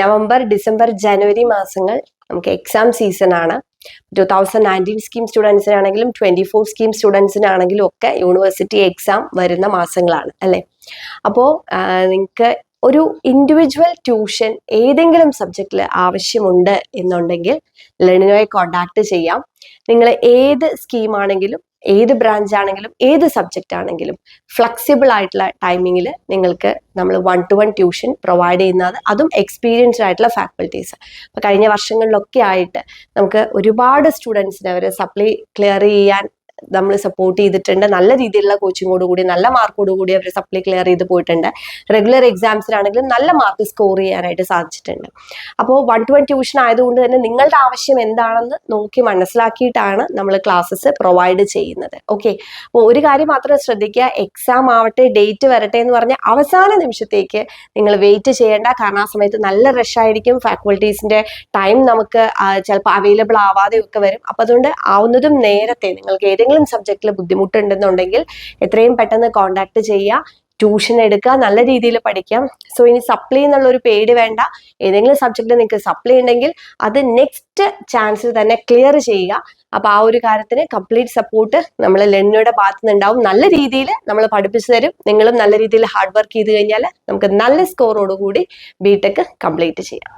November, December, ജനുവരി മാസങ്ങൾ നമുക്ക് exam season ആണ്. 2019 സ്കീം സ്റ്റുഡൻസിനാണെങ്കിലും 24 സ്കീം സ്റ്റുഡൻസിനാണെങ്കിലും ഒക്കെ യൂണിവേഴ്സിറ്റി എക്സാം വരുന്ന മാസങ്ങളാണ് അല്ലേ. അപ്പോൾ നിങ്ങൾക്ക് ഒരു ഇൻഡിവിജ്വൽ ട്യൂഷൻ ഏതെങ്കിലും സബ്ജക്റ്റിൽ ആവശ്യമുണ്ട് എന്നുണ്ടെങ്കിൽ ലെർണിനോയെ കോണ്ടാക്ട് ചെയ്യാം. നിങ്ങൾ ഏത് സ്കീമാണെങ്കിലും ഏത് ബ്രാഞ്ച് ആണെങ്കിലും ഏത് സബ്ജക്റ്റ് ആണെങ്കിലും ഫ്ലെക്സിബിൾ ആയിട്ടുള്ള ടൈമിങ്ങിൽ നിങ്ങൾക്ക് നമ്മൾ 1-to-1 ട്യൂഷൻ പ്രൊവൈഡ് ചെയ്യുന്നത്, അതും എക്സ്പീരിയൻസ്ഡ് ആയിട്ടുള്ള ഫാക്കൽറ്റീസ്. അപ്പോൾ കഴിഞ്ഞ വർഷങ്ങളിലൊക്കെ ആയിട്ട് നമുക്ക് ഒരുപാട് സ്റ്റുഡൻസിനെ അവർ സപ്ലി ക്ലിയർ ചെയ്യാൻ നമ്മൾ സപ്പോർട്ട് ചെയ്തിട്ടുണ്ട്. നല്ല രീതിയിലുള്ള കോച്ചിങ്ങോട് കൂടി, നല്ല മാർക്കോട് കൂടി അവർ സപ്ലി ക്ലിയർ ചെയ്ത് പോയിട്ടുണ്ട്. റെഗുലർ എക്സാംസിനാണെങ്കിലും നല്ല മാർക്ക് സ്കോർ ചെയ്യാനായിട്ട് സാധിച്ചിട്ടുണ്ട്. അപ്പോൾ 1-to-1 ട്യൂഷൻ ആയതുകൊണ്ട് തന്നെ നിങ്ങളുടെ ആവശ്യം എന്താണെന്ന് നോക്കി മനസ്സിലാക്കിയിട്ടാണ് നമ്മൾ ക്ലാസ്സസ് പ്രൊവൈഡ് ചെയ്യുന്നത്. ഓക്കെ, അപ്പോൾ ഒരു കാര്യം മാത്രം ശ്രദ്ധിക്കുക, എക്സാം ആവട്ടെ, ഡേറ്റ് വരട്ടെ എന്ന് പറഞ്ഞാൽ അവസാന നിമിഷത്തേക്ക് നിങ്ങൾ വെയിറ്റ് ചെയ്യേണ്ട. കാരണം ആ സമയത്ത് നല്ല റഷ് ആയിരിക്കും, ഫാക്കൽറ്റീസിന്റെ ടൈം നമുക്ക് ചിലപ്പോൾ അവൈലബിൾ ആവാതെ ഒക്കെ വരും. അപ്പോൾ അതുകൊണ്ട് ആവുന്നതും നേരത്തെ നിങ്ങൾക്ക് ഏതെങ്കിലും സബ്ജക്റ്റിൽ ബുദ്ധിമുട്ടുണ്ടെന്നുണ്ടെങ്കിൽ എത്രയും പെട്ടെന്ന് കോണ്ടാക്ട് ചെയ്യുക, ട്യൂഷൻ എടുക്കുക, നല്ല രീതിയിൽ പഠിക്കാം. സോ ഇനി സപ്ലി എന്നുള്ള ഒരു പേടി വേണ്ട. ഏതെങ്കിലും സബ്ജക്റ്റിൽ നിങ്ങൾക്ക് സപ്ലി ഉണ്ടെങ്കിൽ അത് നെക്സ്റ്റ് ചാൻസിൽ തന്നെ ക്ലിയർ ചെയ്യുക. അപ്പൊ ആ ഒരു കാര്യത്തിന് കംപ്ലീറ്റ് സപ്പോർട്ട് നമ്മൾ ലെർണിനോയുടെ ഭാഗത്ത് നിന്നുണ്ടാവും. നല്ല രീതിയിൽ നമ്മൾ പഠിപ്പിച്ചു തരും. നിങ്ങളും നല്ല രീതിയിൽ ഹാർഡ് വർക്ക് ചെയ്ത് കഴിഞ്ഞാൽ നമുക്ക് നല്ല സ്കോറോടുകൂടി ബിടെക് കംപ്ലീറ്റ് ചെയ്യാം.